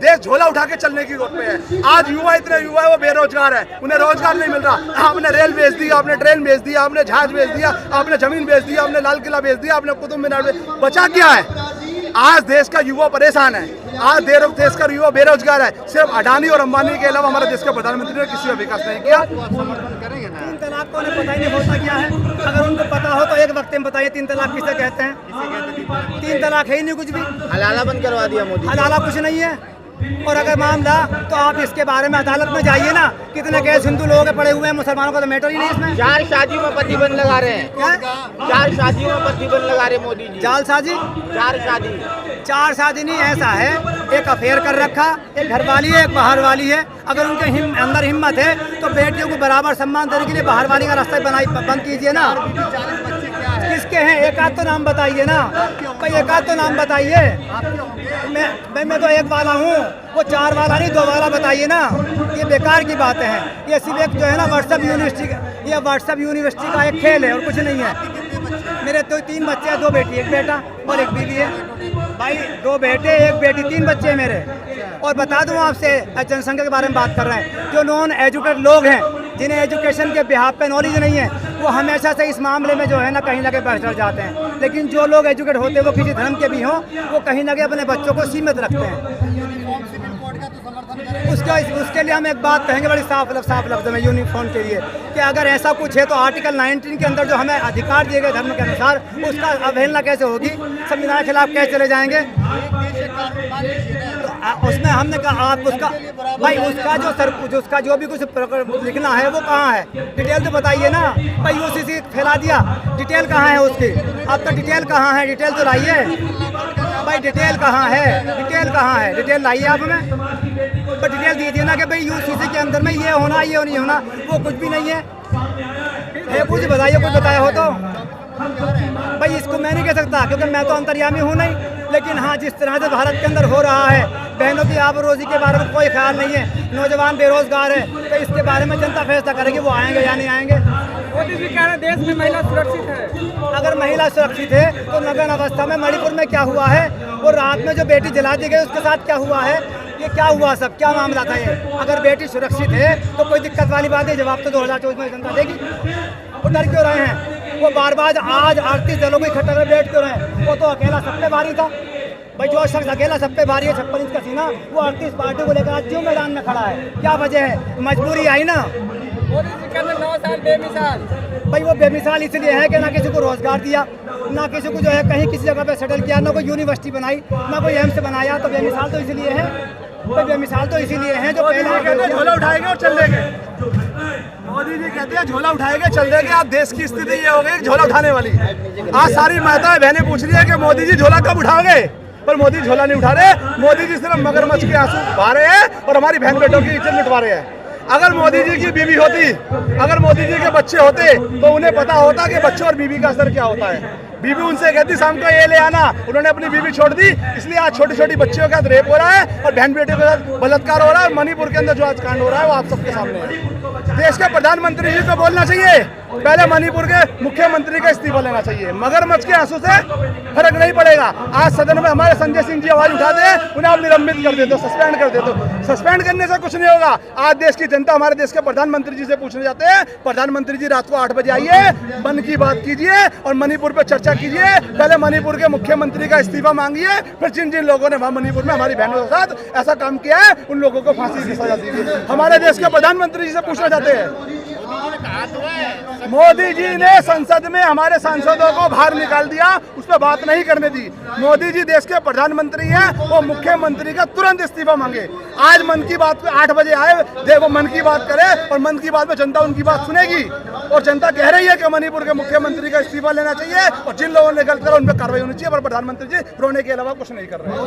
देश झोला उठा के चलने की रोड पे है। आज युवा इतने युवा है वो बेरोजगार है, उन्हें रोजगार नहीं मिल रहा। आपने रेल बेच दी, आपने ट्रेन बेच दिया, आपने जहाज बेच दिया, आपने जमीन बेच दिया, आपने लाल किला बेच दिया, आपने कुतुब मीनार, बचा क्या है? आज देश का युवा परेशान है, आज देश का युवा बेरोजगार है। सिर्फ अडानी और अंबानी के अलावा हमारे देश के प्रधानमंत्री ने किसी का विकास नहीं किया। 3 तलाक को उन्हें पता ही नहीं होता क्या है। अगर उनको पता हो तो एक वक्त में बताइए 3 तलाक किसे कहते हैं? 3 तलाक है ही नहीं कुछ भी। हलाला बंद करवा दिया मोदी। हलाला कुछ नहीं है। और अगर मामला तो आप इसके बारे में अदालत में जाइए ना, कितने केस हिंदू लोगों के पड़े हुए हैं, मुसलमानों का तो मैटर ही नहीं इसमें। 4 शादियों में प्रतिबंध लगा रहे हैं। क्या? 4 शादियों में प्रतिबंध लगा रहे मोदी जी। जालसाजी? 4 शादी नहीं, ऐसा है एक अफेयर कर रखा, एक घर वाली है एक बाहर वाली है। अगर उनके अंदर हिम्मत है तो बेटियों को बराबर सम्मान देने के लिए बाहर वाली का रास्ता बंद कीजिए ना। किसके हैं? एक आध तो नाम बताइए ना भाई, एक आध तो नाम बताइए। मैं तो एक वाला हूँ, वो 4 वाला नहीं 2 वाला बताइए ना। ये बेकार की बातें हैं। ये सिर्फ एक जो है ना व्हाट्सएप यूनिवर्सिटी का एक खेल है और कुछ नहीं है। मेरे तो 3 बच्चे हैं, 2 बेटी 1 बेटा और 1 बीवी है। भाई 2 बेटे 1 बेटी 3 बच्चे हैं मेरे। और बता दूं आपसे, जनसंख्या के बारे में बात कर रहे हैं, जो नॉन एजुकेटेड लोग हैं, जिन्हें एजुकेशन के बिहाफ पे नॉलेज नहीं है, वो हमेशा से इस मामले में जो है ना कहीं ना कहीं बढ़ जाते हैं। लेकिन जो लोग एजुकेट होते हैं वो किसी धर्म के भी हों, वो कहीं ना कहीं अपने बच्चों को सीमित रखते हैं। उसके लिए हम एक बात कहेंगे बड़ी साफ लफ्ज़ में यूनिफॉर्म के लिए, कि अगर ऐसा कुछ है तो आर्टिकल 19 के अंदर जो हमें अधिकार दिए गए धर्म के अनुसार, उसका अवहेलना कैसे होगी? संविधान के खिलाफ कैसे चले जाएंगे? तो उसमें हमने कहा आप उसका भाई उसका जो भी कुछ लिखना है वो कहाँ है? डिटेल तो बताइए ना भाई। UCC फैला दिया, डिटेल कहाँ है उसकी? अब तक डिटेल कहाँ है? डिटेल तो लाइए भाई। डिटेल कहाँ है? डिटेल लाइए आप हमें, पर डिटेल दीजिए ना कि भाई UCC के अंदर में ये होना ये नहीं होना। वो कुछ भी नहीं है। कुछ बताइए, कुछ बताया हो तो भाई। इसको मैं नहीं कह सकता क्योंकि मैं तो अंतर्यामी हूँ नहीं, लेकिन हाँ जिस तरह से भारत के अंदर हो रहा है, बहनों की आबरोज़ी के बारे में कोई ख्याल नहीं है, नौजवान बेरोजगार है, तो इसके बारे में जनता फैसला करेगी वो आएंगे या नहीं आएंगे। मोदी जी कह रहे हैं देश में महिला सुरक्षित है। अगर महिला सुरक्षित है तो नगन अवस्था में मणिपुर में क्या हुआ है, और रात में जो बेटी जला दी गई उसके साथ क्या हुआ है, ये क्या हुआ, सब क्या मामला था ये? अगर बेटी सुरक्षित है तो कोई दिक्कत वाली बात है। जवाब तो 2024 में जनता देगी। वो डर क्यों रहे हैं? वो बार आज 38 दलों को इकट्ठा कर बैठ क्यों रहे हैं? वो तो अकेला सब पे भारी था भाई। जो शख्स अकेला सब पे भारी है, 56 इंच का सीना, वो 38 पार्टियों को लेकर आज क्यों मैदान में खड़ा है? क्या वजह है? मजबूरी आई ना। मोदी जी कहते 9 साल बेमिसाल। भाई वो बेमिसाल इसलिए है कि ना किसी को रोजगार दिया, ना किसी को जो है कहीं किसी जगह पे सेटल किया, ना कोई यूनिवर्सिटी बनाई, ना कोई एम्स बनाया। तो बेमिसाल तो इसलिए है, जो पहले झोला उठाएंगे और चल देंगे। मोदी जी कहते हैं झोला उठाएंगे चल देंगे। आप देश की स्थिति ये हो गई झोला उठाने वाली। आज सारी माताएं बहनें पूछ रही है कि मोदी जी झोला कब उठाओगे, पर मोदी झोला नहीं उठा रहे। मोदी जी सिर्फ मगरमच्छ के आंसू बहा रहे हैं और हमारी बहन बेटों की इज्जत लुटवा रहे हैं। अगर मोदी जी की बीवी होती, अगर मोदी जी के बच्चे होते तो उन्हें पता होता कि बच्चों और बीवी का असर क्या होता है। बीवी उनसे कहती शाम को ये ले आना, उन्होंने अपनी बीवी छोड़ दी। इसलिए आज छोटी छोटी बच्चियों के साथ रेप हो रहा है और बहन बेटियों के साथ बलात्कार हो रहा है। मणिपुर के अंदर जो आज कांड हो रहा है वो आप सबके सामने है। देश के प्रधानमंत्री जी को बोलना चाहिए, पहले मणिपुर के मुख्यमंत्री का इस्तीफा लेना चाहिए। मगरमच्छ के आंसू से फर्क नहीं पड़ेगा। आज सदन में हमारे संजय सिंह जी आवाज उठाते हैं, उन्हें आप निलंबित कर देते हो, सस्पेंड कर देते हो। सस्पेंड करने से कुछ नहीं होगा। आज देश की जनता हमारे देश के प्रधानमंत्री जी से पूछने जाते हैं, प्रधानमंत्री जी रात को 8 बजे आइए, मन की बात कीजिए और मणिपुर पर चर्चा कीजिए। पहले मणिपुर के मुख्यमंत्री का इस्तीफा मांगिए, फिर जिन जिन लोगों ने वहां मणिपुर में हमारी बहनों के साथ ऐसा काम किया है उन लोगों को फांसी की सजा दीजिए। हमारे देश के प्रधानमंत्री जी से पूछना चाहते हैं। मोदी जी ने संसद में हमारे सांसदों को बाहर निकाल दिया, उस पर बात नहीं करने दी। मोदी जी देश के प्रधानमंत्री हैं, वो मुख्यमंत्री का तुरंत इस्तीफा मांगे। आज मन की बात पे 8 बजे आए, देखो मन की बात करे और मन की बात में जनता उनकी बात सुनेगी। और जनता कह रही है कि मणिपुर के मुख्यमंत्री का इस्तीफा लेना चाहिए और जिन लोगों ने गलत करा उन पर कार्रवाई होनी चाहिए। पर प्रधानमंत्री जी रोने के अलावा कुछ नहीं कर रहे हैं।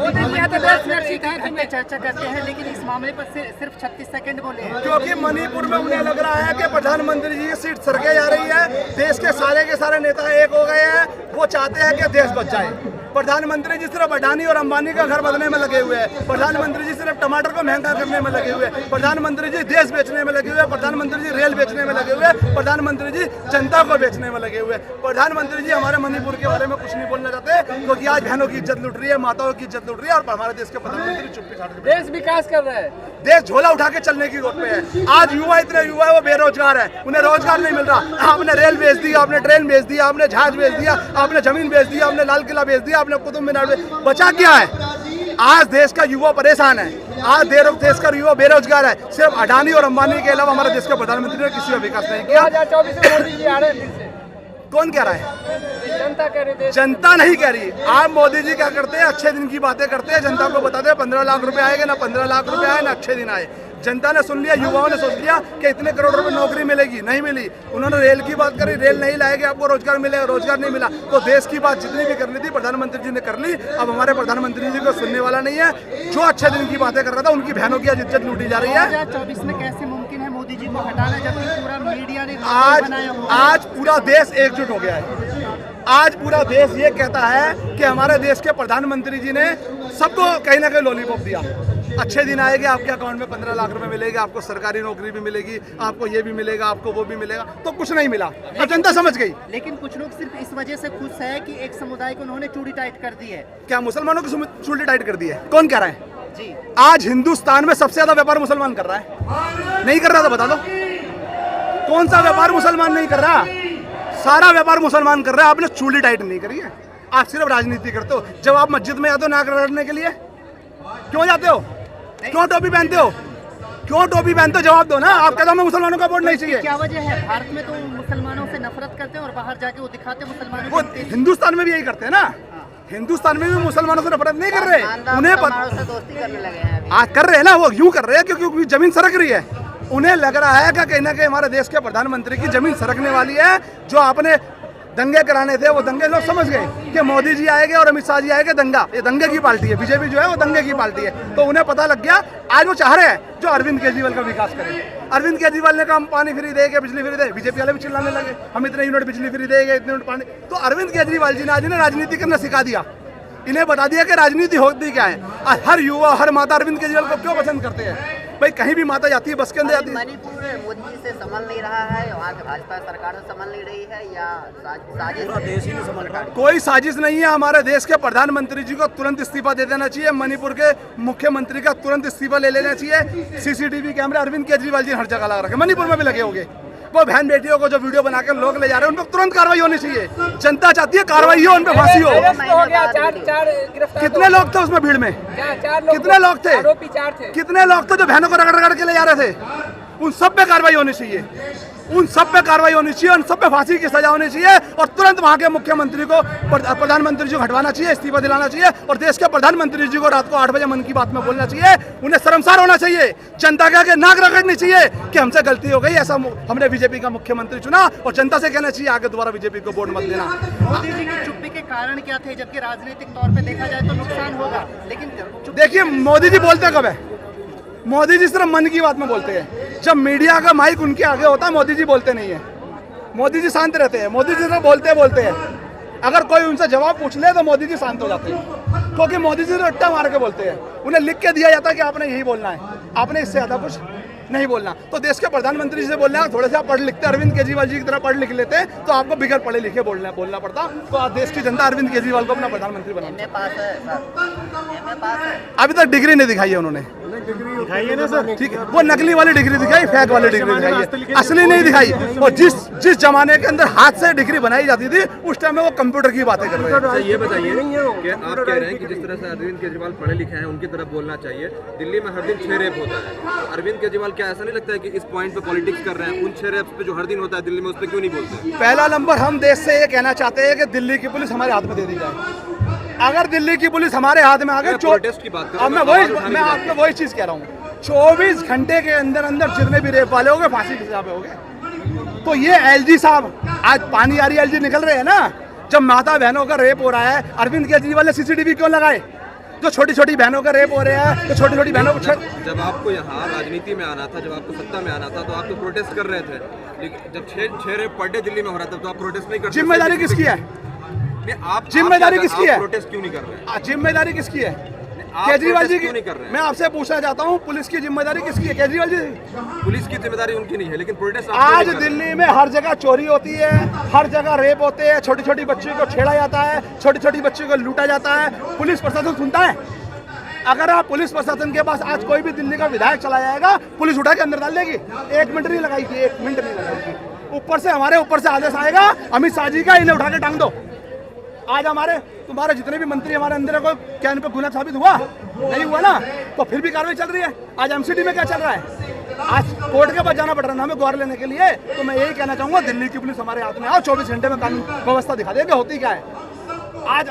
चर्चा करते हैं लेकिन इस मामले पर सिर्फ 36 सेकंड बोले हैं, क्योंकि मणिपुर में उन्हें लग रहा है कि प्रधानमंत्री जी की सीट सरके जा रही है। देश के सारे नेता एक हो गए हैं, वो चाहते हैं कि देश बच जाए। प्रधानमंत्री जी सिर्फ अडानी और अंबानी का घर बदलने में लगे हुए हैं। प्रधानमंत्री जी सिर्फ टमाटर को महंगा करने में लगे हुए हैं। प्रधानमंत्री जी देश बेचने में लगे हुए हैं। प्रधानमंत्री जी रेल बेचने में लगे हुए हैं। प्रधानमंत्री जी जनता को बेचने में लगे हुए हैं। प्रधानमंत्री जी हमारे मणिपुर के बारे में कुछ नहीं बोलना चाहते, क्योंकि आज बहनों की इज्जत लुट रही है, माताओं की इज्जत लुट रही है, और हमारे देश के प्रधानमंत्री चुप्पी साध रहे हैं। देश विकास कर रहा है, देश झोला उठा के चलने की रोड पे है। आज युवा इतने युवा है वो बेरोजगार है, उन्हें रोजगार नहीं मिल रहा। आपने रेल बेच दिया, आपने ट्रेन बेच दिया, आपने जहाज बेच दिया, आपने जमीन बेच दिया, आपने लाल किला बेच दिया, आपने कुतुब मीनार बेच, बचा क्या है? आज देश का युवा परेशान है, आज देश का युवा बेरोजगार है। सिर्फ अडानी और अंबानी के अलावा हमारे देश के प्रधानमंत्री ने किसी का विकास नहीं किया। 2024 में मोदी जी आ रहे हैं फिर से। कौन कह रहा है? जनता कह रही है। जनता नहीं कह रही। आप मोदी जी क्या करते हैं? अच्छे दिन की बातें करते हैं, जनता को बताते हैं 15 लाख रुपए आएगा, ना 15 लाख रुपए आए, ना अच्छे दिन आए। जनता ने सुन लिया, युवाओं ने सोच लिया कि इतने करोड़ रुपए नौकरी मिलेगी, नहीं मिली। उन्होंने रेल की बात करी, रेल नहीं लाएंगे, आपको रोजगार मिलेगा, रोजगार नहीं मिला। तो देश की बात जितनी भी करनी थी प्रधानमंत्री जी ने कर ली। अब हमारे प्रधानमंत्री जी को सुनने वाला नहीं है। जो अच्छे दिन की बातें कर रहा था, उनकी बहनों की आज इज्जत लूटी जा रही है। 2024 में कैसे मुमकिन है मोदी जी को हटाना, जबकि पूरा मीडिया ने आज पूरा देश एकजुट हो गया है। आज पूरा देश ये कहता है कि हमारे देश के प्रधानमंत्री जी ने सबको कहीं ना कहीं लॉलीपॉप दिया। अच्छे दिन आएंगे, आपके अकाउंट में 15 लाख रुपए मिलेगा, आपको सरकारी नौकरी भी मिलेगी, आपको ये भी मिलेगा, आपको वो भी मिलेगा। तो कुछ नहीं मिला, अब जनता समझ गई। लेकिन कुछ लोग सिर्फ इस वजह से खुश है कि एक समुदाय को उन्होंने चूड़ी टाइट कर दी है। क्या मुसलमानों की चूड़ी टाइट कर दी है? कौन कह रहा है जी? आज हिंदुस्तान में सबसे ज्यादा व्यापार मुसलमान कर रहा है। नहीं कर रहा तो बता दो, कौन सा व्यापार मुसलमान नहीं कर रहा? सारा व्यापार मुसलमान कर रहा है। आपने चूड़ी टाइट नहीं करी है, आप सिर्फ राजनीति करते हो। जब आप मस्जिद में जाते हो नाक रगड़ने के लिए, क्यों जाते हो? क्यों टोपी पहनते हो? क्यों टोपी पहनते हो? जवाब दो ना। आप कहते हो हमें मुसलमानों का वोट नहीं चाहिए। क्या वजह है? भारत में तो मुसलमानों से नफरत करते हैं और बाहर जाके वो दिखाते हैं मुसलमानों वो हिंदुस्तान में भी यही करते हैं ना। हिंदुस्तान में भी मुसलमानों से नफरत नहीं कर रहे, उन्हें दोस्ती करने लगे हैं। आज कर रहे हैं ना, वो यूं कर रहे हैं क्योंकि जमीन सरक रही है। उन्हें लग रहा है कि कहीं ना कहीं हमारे देश के प्रधानमंत्री की जमीन सरकने वाली है। जो आपने दंगे कराने थे, वो दंगे लोग समझ गए कि मोदी जी आएंगे और अमित शाह जी आएंगे, दंगा, ये दंगे की पार्टी है। बीजेपी जो है वो दंगे की पार्टी है। तो उन्हें पता लग गया। आज वो चाह रहे हैं जो अरविंद केजरीवाल का विकास करें। अरविंद केजरीवाल ने कहा हम पानी फ्री देंगे, बिजली फ्री देंगे। बीजेपी वाले भी चिल्लाने लगे हम इतने यूनिट बिजली फ्री देंगे, इतने यूनिट पानी। तो अरविंद केजरीवाल जी ने आज इन्हें राजनीति करना सिखा दिया। इन्हें बता दिया कि राजनीति होती क्या है। हर युवा, हर माता अरविंद केजरीवाल को क्यों पसंद करते हैं? भाई कहीं भी माता जाती है, बस के अंदर जाती है। मणिपुर मोदी जी से संभल नहीं रहा है, वहाँ की भाजपा सरकार से संभल नहीं रही है, या साजिश? कोई साजिश नहीं है। हमारे देश के प्रधानमंत्री जी को तुरंत इस्तीफा दे देना चाहिए। मणिपुर के मुख्यमंत्री का तुरंत इस्तीफा ले लेना चाहिए। सीसीटीवी कैमरे अरविंद केजरीवाल जी हर जगह लगा रखे, मणिपुर में भी लगे होंगे। वो बहन बेटियों को जो वीडियो बनाकर लोग ले जा रहे हैं, उन पर तुरंत कार्रवाई होनी चाहिए। जनता चाहती है कार्रवाई हो, उन पर फांसी हो। कितने लोग थे उसमें भीड़ में? कितने लोग थे? कितने लोग थे जो बहनों को रगड़ रगड़ के ले जा रहे थे? उन सब पे कार्रवाई होनी चाहिए। उन सब पे कार्रवाई होनी चाहिए, उन सब पे फांसी की सजा होनी चाहिए। और तुरंत वहां के मुख्यमंत्री को, प्रधानमंत्री जी को हटवाना चाहिए, इस्तीफा दिलाना चाहिए। और देश के प्रधानमंत्री जी को रात को 8 बजे मन की बात में बोलना चाहिए। उन्हें शर्मसार होना चाहिए। जनता के आगे नाक रगड़नी चाहिए कि हमसे गलती हो गई, ऐसा हमने बीजेपी का मुख्यमंत्री चुना। और जनता से कहना चाहिए आगे दोबारा बीजेपी को वोट मत देना। मोदी जी की चुप्पी के कारण क्या थे? जबकि राजनीतिक तौर पर देखा जाए तो नुकसान होगा, लेकिन देखिए मोदी जी बोलते कब है? मोदी जी सिर्फ मन की बात में बोलते हैं। जब मीडिया का माइक उनके आगे होता है, मोदी जी बोलते नहीं है। मोदी जी शांत रहते हैं। मोदी जी सिर्फ बोलते हैं। अगर कोई उनसे जवाब पूछ ले तो मोदी जी शांत हो जाते हैं, क्योंकि मोदी जी तो रट्टा मार के बोलते हैं। उन्हें लिख के दिया जाता है कि आपने यही बोलना है, आपने इससे ज्यादा कुछ नहीं बोलना। तो देश के प्रधानमंत्री जी से बोलना है, थोड़े से आप पढ़ लिखते अरविंद केजरीवाल जी की तरह पढ़ लिख लेते तो आपको बिगड़ पढ़े लिखे बोलना पड़ता। तो आज देश की जनता अरविंद केजरीवाल को अपना प्रधानमंत्री बनाना। अभी तक डिग्री नहीं दिखाई है उन्होंने। दिखाई है ना सर? ठीक है, वो नकली वाली डिग्री दिखाई, फेक वाली डिग्री दिखाई है, असली नहीं दिखाई। और जिस जमाने के अंदर हाथ से डिग्री बनाई जाती थी, उस टाइम में वो कंप्यूटर की बातें कर रहे हैं। ये बताइए कि आप कह रहे हैं कि जिस तरह से अरविंद केजरीवाल पढ़े लिखे हैं, उनकी तरफ बोलना चाहिए। दिल्ली में हर दिन 6 रेप होता है, तो अरविंद केजरीवाल क्या ऐसा नहीं लगता है कि इस पॉइंट पे पॉलिटिक्स कर रहे हैं? उन 6 रेप्स पे जो हर दिन होता है दिल्ली में, उस पर क्यों नहीं बोलते? पहला नंबर, हम देश से ये कहना चाहते हैं कि दिल्ली की पुलिस हमारे हाथ में दे दी जाए। अगर दिल्ली की पुलिस हमारे हाथ में आ गई, प्रोटेस्ट की बात कर रहा हूं, मैं आपको वही चीज कह रहा हूँ। 24 घंटे के अंदर अंदर जितने भी रेप वाले हो गए फांसी की सजा पे हो गए। तो ये एलजी साहब, आज पानी आ रही एलजी निकल रहे हैं ना, जब माता बहनों का रेप हो रहा है, अरविंद केजरीवाल ने सीसीटीवी क्यों लगाए? जो छोटी छोटी बहनों का रेप हो रहे हैं, तो छोटी छोटी बहनों को जब आपको यहाँ राजनीति में आना था, जब आपको सत्ता में आना था, तो आप तो प्रोटेस्ट कर रहे थे। लेकिन जब 6 रेप पर डे दिल्ली में हो रहा था, तो आप प्रोटेस्ट नहीं करते? जिम्मेदारी किसकी है? आप जिम्मेदारी किसकी है? प्रोटेस्ट क्यों नहीं कर रहे हैं? जिम्मेदारी किसकी है? आप केजरीवाल जी protest की। क्यों नहीं कर रहे हैं? मैं आपसे पूछना चाहता हूँ, पुलिस की जिम्मेदारी किसकी है? केजरीवाल जी। पुलिस की जिम्मेदारी उनकी नहीं है, लेकिन प्रोटेस्ट आप क्यों आज नहीं कर रहे हैं? दिल्ली में हर जगह चोरी होती है, हर जगह रेप होते हैं, छोटी छोटी बच्चियों को छेड़ा जाता है, छोटी छोटी बच्चियों को लूटा जाता है। पुलिस प्रशासन सुनता है? अगर आप पुलिस प्रशासन के पास आज कोई भी दिल्ली का विधायक चला जाएगा, पुलिस उठा के अंदर डाल देगी। 1 मिनट नहीं लगाएगी, 1 मिनट नहीं लगाएगी। ऊपर से हमारे ऊपर से आदेश आएगा, अमित शाह जी का, इन्हें उठा के टांग दो। आज तुम्हारे जितने भी मंत्री हमारे अंदर को क्या इन पे गुनाह साबित हुआ? नहीं हुआ ना, तो फिर भी कार्रवाई चल रही है। आज एमसीडी में क्या चल रहा है? आज कोर्ट के पास जाना पड़ रहा है हमें गौर लेने के लिए। तो मैं यही कहना चाहूंगा, दिल्ली की पुलिस हमारे हाथ में आओ, 24 घंटे में कानून व्यवस्था दिखा दे कि होती क्या है। आज